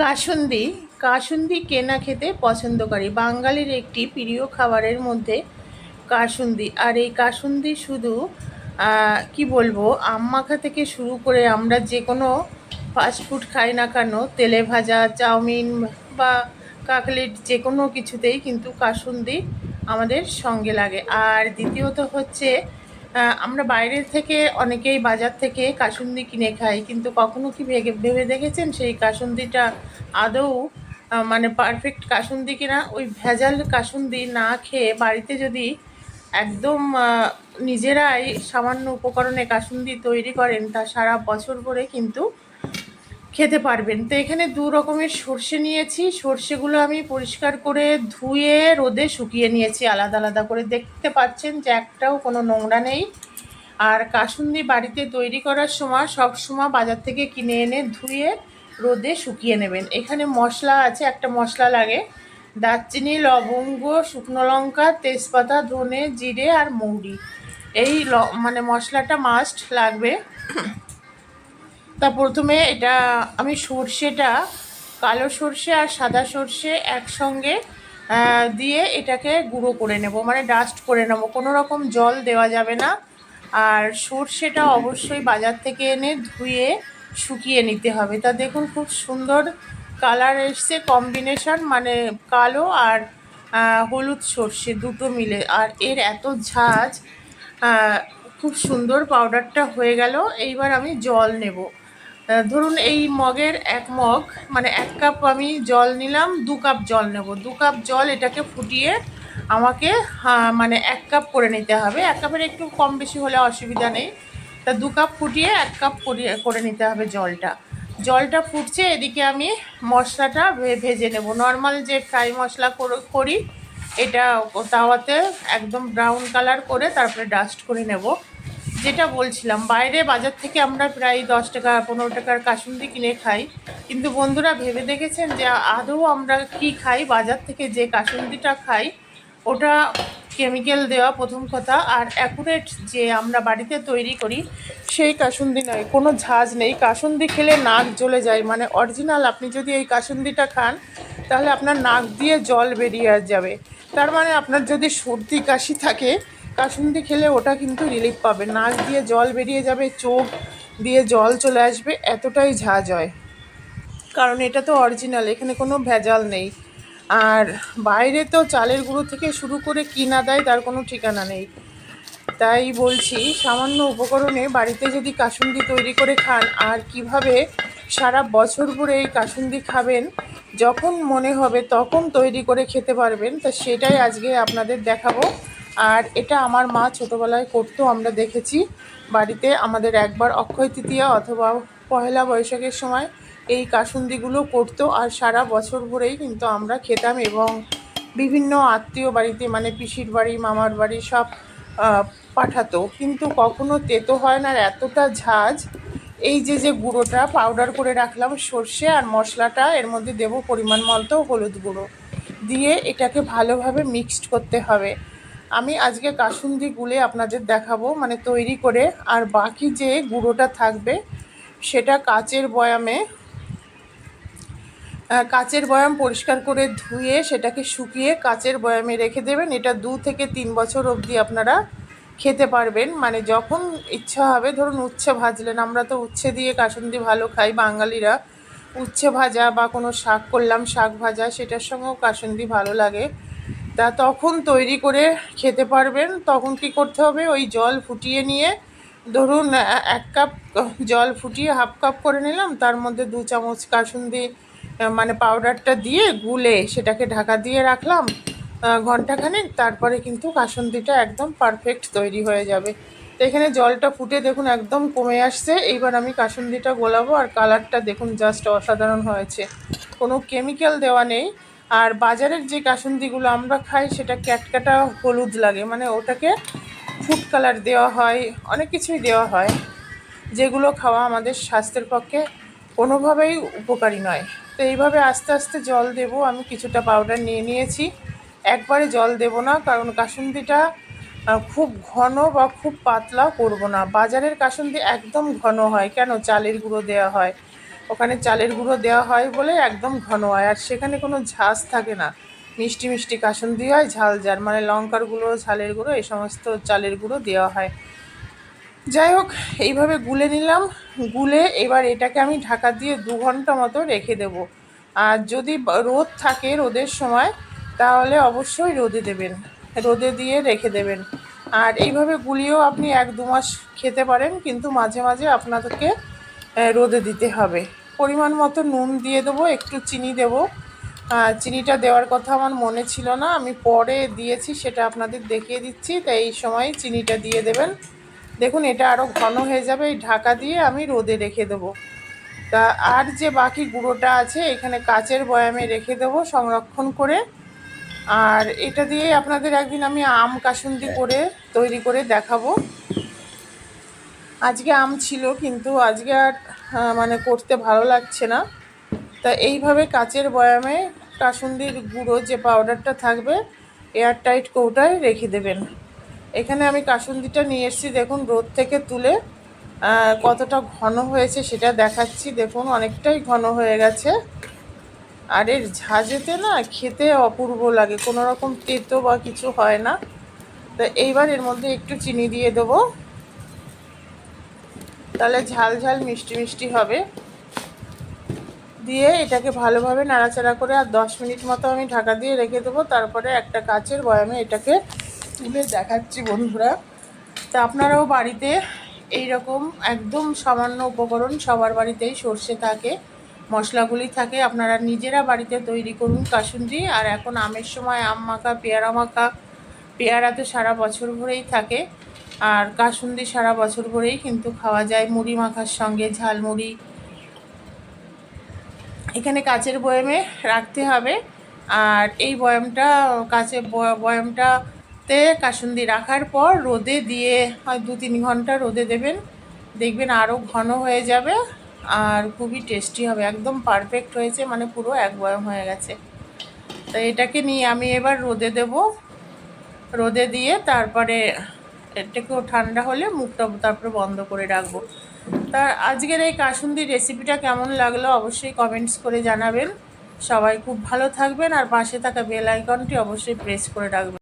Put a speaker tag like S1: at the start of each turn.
S1: কাসুন্দি কাসুন্দি কেনা খেতে পছন্দ করি। বাঙালির একটি প্রিয় খাবারের মধ্যে কাসুন্দি। আর এই কাসুন্দি শুধু কি বলবো, আম মাখা থেকে শুরু করে আমরা যে কোনো ফাস্টফুড খাই না কেন, তেলে ভাজা চাউমিন বা কাকলেট যে কোনো কিছুতেই কিন্তু কাসুন্দি আমাদের সঙ্গে লাগে। আর দ্বিতীয়ত হচ্ছে, আমরা বাইরের থেকে অনেকেই বাজার থেকে কাসুন্দি কিনে খাই, কিন্তু কখনো কি ভেবে দেখেছেন সেই কাসুন্দিটা আদৌ মানে পারফেক্ট কাসুন্দি কিনা? ওই ভেজাল কাসুন্দি না খেয়ে বাড়িতে যদি একদম নিজেরাই সামান্য উপকরণে কাসুন্দি তৈরি করেন, তা সারা বছর ধরে কিন্তু খেতে পারবেন। তো এখানে দু রকমের সর্ষে নিয়েছি। সর্ষেগুলো আমি পরিষ্কার করে ধুয়ে রোদে শুকিয়ে নিয়েছি আলাদা আলাদা করে। দেখতে পাচ্ছেন যে একটাও কোনো নোংরা নেই। আর কাসুন্দি বাড়িতে তৈরি করার সময় সব সময় বাজার থেকে কিনে এনে ধুয়ে রোদে শুকিয়ে নেবেন। এখানে মশলা আছে, একটা মশলা লাগে, দারচিনি, লবঙ্গ, শুকনো লঙ্কা, তেজপাতা, ধনে, জিরে আর মৌরি। এই মানে মশলাটা মাস্ট লাগবে। তা প্রথমে এটা আমি সর্ষেটা, কালো সর্ষে আর সাদা সর্ষে একসঙ্গে দিয়ে এটাকে গুঁড়ো করে নেব, মানে ডাস্ট করে নেব। কোনো রকম জল দেওয়া যাবে না। আর সর্ষেটা অবশ্যই বাজার থেকে এনে ধুয়ে শুকিয়ে নিতে হবে। তা দেখুন খুব সুন্দর কালার এসছে, কম্বিনেশন, মানে কালো আর হলুদ সর্ষে দুটো মিলে। আর এর এত ঝাঁজ, খুব সুন্দর পাউডারটা হয়ে গেল। এইবার আমি জল নেব। ধরুন এই মগের এক মগ, মানে 1 কাপ আমি জল নিলাম, 2 কাপ জল নেব। 2 কাপ জল এটাকে ফুটিয়ে আমাকে মানে 1 কাপ করে নিতে হবে। 1 কাপের একটু কম বেশি হলে অসুবিধা নেই। তা 2 কাপ ফুটিয়ে 1 কাপ করে নিতে হবে জলটা। জলটা ফুটছে, এদিকে আমি মশলাটা ভেজে নেব। নর্মাল যে ফ্রাই মশলা করি, এটা তাওয়াতে একদম ব্রাউন কালার করে তারপরে ডাস্ট করে নেব। যেটা বলছিলাম, বাইরে বাজার থেকে আমরা প্রায় 10 টাকা 15 টাকার কাসুন্দি কিনে খাই, কিন্তু বন্ধুরা ভেবে দেখেছেন যে আদৌ আমরা কি খাই? বাজার থেকে যে কাসুন্দিটা খাই ওটা কেমিক্যাল দেওয়া, প্রথম কথা। আর অ্যাকুরেট যে আমরা বাড়িতে তৈরি করি সেই কাসুন্দি নয়, কোনো ঝাঁজ নেই। কাসুন্দি খেলে নাক জ্বলে যায়, মানে অরিজিনাল। আপনি যদি এই কাসুন্দিটা খান তাহলে আপনার নাক দিয়ে জল বেরিয়ে যাবে। তার মানে আপনার যদি সর্দি কাশি থাকে, কাসুন্দি খেলে ওটা কিন্তু রিলিফ পাবে। নাক দিয়ে জল বেরিয়ে যাবে, চোখ দিয়ে জল চলে আসবে, এতটাই ঝাঁজ হয়। কারণ এটা তো অরিজিনাল, এখানে কোনো ভেজাল নেই। আর বাইরে তো চালের গুঁড়ো থেকে শুরু করে কিনা দেয়, তার কোনো ঠিকানা নেই। তাই বলছি, সামান্য উপকরণে বাড়িতে যদি কাসুন্দি তৈরি করে খান, আর কিভাবে সারা বছর ধরে এই কাসুন্দি খাবেন, যখন মনে হবে তখন তৈরি করে খেতে পারবেন, তা সেটাই আজকে আপনাদের দেখাবো। আর এটা আমার মা ছোটোবেলায় করতো, আমরা দেখেছি বাড়িতে। আমাদের একবার অক্ষয় তৃতীয়া অথবা পয়লা বৈশাখের সময় এই কাসুন্দিগুলো করতো, আর সারা বছর ধরেই কিন্তু আমরা খেতাম। এবং বিভিন্ন আত্মীয় বাড়িতে, মানে পিসির বাড়ি, মামার বাড়ি সব পাঠাতো, কিন্তু কখনো তেতো হয় না। আর এতটা ঝাঁজ। এই যে গুঁড়োটা পাউডার করে রাখলাম সর্ষে আর মশলাটা, এর মধ্যে দেব পরিমাণ মতো হলুদ গুঁড়ো, দিয়ে এটাকে ভালোভাবে মিক্সড করতে হবে। আমি আজকে কাসুন্দি গুলে আপনাদের দেখাবো, মানে তৈরি করে। আর বাকি যে গুঁড়োটা থাকবে সেটা কাচের বয়াম পরিষ্কার করে ধুয়ে সেটাকে শুকিয়ে কাচের বয়ামে রেখে দেবেন। এটা 2 থেকে 3 বছর অবধি আপনারা খেতে পারবেন। মানে যখন ইচ্ছা হবে, ধরুন উচ্ছে ভাজলেন, আমরা তো উচ্ছে দিয়ে কাসুন্দি ভালো খাই বাঙালিরা। উচ্ছে ভাজা বা কোনো শাক করলাম, শাক ভাজা, সেটার সঙ্গেও কাসুন্দি ভালো লাগে। তা তখন তৈরি করে খেতে পারবেন। তখন কি করতে হবে, ওই জল ফুটিয়ে নিয়ে, ধরুন 1 কাপ জল ফুটিয়ে 1/2 কাপ করে নিলাম, তার মধ্যে 2 চামচ কাসুন্দি মানে পাউডারটা দিয়ে গুলে সেটাকে ঢাকা দিয়ে রাখলাম ঘন্টাখানেক। তারপরে কিন্তু কাসুন্দিটা একদম পারফেক্ট তৈরি হয়ে যাবে। তো এখানে জলটা ফুটে দেখুন একদম কমে আসছে। এইবার আমি কাসুন্দিটা গোলাবো। আর কালারটা দেখুন জাস্ট অসাধারণ হয়েছে, কোনো কেমিক্যাল দেওয়া নেই। আর বাজারের যে কাসুন্দিগুলো আমরা খাই সেটা ক্যাটকাটা হলুদ লাগে, মানে ওটাকে ফুড কালার দেওয়া হয়, অনেক কিছুই দেওয়া হয়, যেগুলো খাওয়া আমাদের স্বাস্থ্যের পক্ষে কোনোভাবেই উপকারী নয়। তো এইভাবে আস্তে আস্তে জল দেব। আমি কিছুটা পাউডার নিয়ে নিয়েছি, একবারে জল দেব না, কারণ কাসুন্দিটা খুব ঘন বা খুব পাতলা করব না। বাজারের কাসুন্দি একদম ঘন হয়, কেন? চালের গুঁড়ো দেওয়া হয়। ওখানে চালের গুঁড়ো দেওয়া হয় বলে একদম ঘন হয়, আর সেখানে কোনো ঝাঁজ থাকে না। মিষ্টি মিষ্টি কাসুন্দি হয়, ঝাল ঝাল, মানে লঙ্কার গুঁড়ো, ঝালের গুঁড়ো, এই সমস্ত চালের গুঁড়ো দেওয়া হয়। যাই হোক, এইভাবে গুলে নিলাম। গুলে এবার এটাকে আমি ঢাকা দিয়ে 2 ঘন্টা মতো রেখে দেব। আর যদি রোদ থাকে, রোদের সময়, তাহলে অবশ্যই রোদে দেবেন, রোদে দিয়ে রেখে দেবেন। আর এইভাবে গুলিয়েও আপনি 1-2 মাস খেতে পারেন, কিন্তু মাঝে মাঝে আপনাদেরকে রোদে দিতে হবে। পরিমাণ মতো নুন দিয়ে দেবো, একটু চিনি দেবো। চিনিটা দেওয়ার কথা আমার মনে ছিল না, আমি পরে দিয়েছি, সেটা আপনাদের দেখিয়ে দিচ্ছি। তাই এই সময় চিনিটা দিয়ে দেবেন। দেখুন এটা আরও ঘন হয়ে যাবে। এই ঢাকা দিয়ে আমি রোদে রেখে দেবো। তা আর যে বাকি গুঁড়োটা আছে, এখানে কাচের বয়ামে রেখে দেবো সংরক্ষণ করে। আর এটা দিয়ে আপনাদের একদিন আমি আম কাসুন্দি করে তৈরি করে দেখাবো। আজকে আম ছিল, কিন্তু আজকে আর মানে করতে ভালো লাগছে না। তা এইভাবে কাচের বয়ামে কাসুন্দির গুঁড়ো যে পাউডারটা থাকবে, এয়ারটাইট কৌটায় রেখে দেবেন। এখানে আমি কাসুন্দিটা নিয়ে এসেছি, দেখুন রোদ থেকে তুলে কতটা ঘন হয়েছে সেটা দেখাচ্ছি। দেখুন অনেকটাই ঘন হয়ে গেছে। আর এর ঝাঁঝেতে না খেতে অপূর্ব লাগে, কোনো রকম তেতো বা কিছু হয় না। তো এইবার এর মধ্যে একটু চিনি দিয়ে দেবো, তাহলে ঝাল ঝাল মিষ্টি মিষ্টি হবে। দিয়ে এটাকে ভালোভাবে নাড়াচাড়া করে আর 10 মিনিট মতো আমি ঢাকা দিয়ে রেখে দেবো। তারপরে একটা কাচের বয়ামে এটাকে তুলে দেখাচ্ছি বন্ধুরা। তা আপনারাও বাড়িতে এই রকম একদম সামান্য উপকরণ, সবার বাড়িতেই সর্ষে থাকে, মশলাগুলি থাকে, আপনারা নিজেরা বাড়িতে তৈরি করুন কাসুন্দি। আর এখন আমের সময় আম মাখা, পেয়ারা মাখা, পেয়ারা তো সারা বছর ভরেই থাকে, আর কাসুন্দি সারা বছর ভরেই কিন্তু খাওয়া যায় মুড়ি মাখার সঙ্গে, ঝালমুড়ি। এখানে কাচের বয়ামে রাখতে হবে। আর এই বয়ামটা, কাচের বয়ামটাতে কাসুন্দি রাখার পর রোদে দিয়ে হয় 2-3 ঘন্টা রোদে দেবেন। দেখবেন আরও ঘন হয়ে যাবে আর খুবই টেস্টি হবে। একদম পারফেক্ট হয়েছে, মানে পুরো এক বয়াম হয়ে গেছে। তো এটাকে নিয়ে আমি এবার রোদে দেব। রোদে দিয়ে তারপরে এটাকেও ঠান্ডা হলে মুখটা তারপরে বন্ধ করে রাখবো। তা আজকের এই কাসুন্দির রেসিপিটা কেমন লাগলো অবশ্যই কমেন্টস করে জানাবেন। সবাই খুব ভালো থাকবেন, আর পাশে থাকা বেল আইকনটি অবশ্যই প্রেস করে রাখবেন।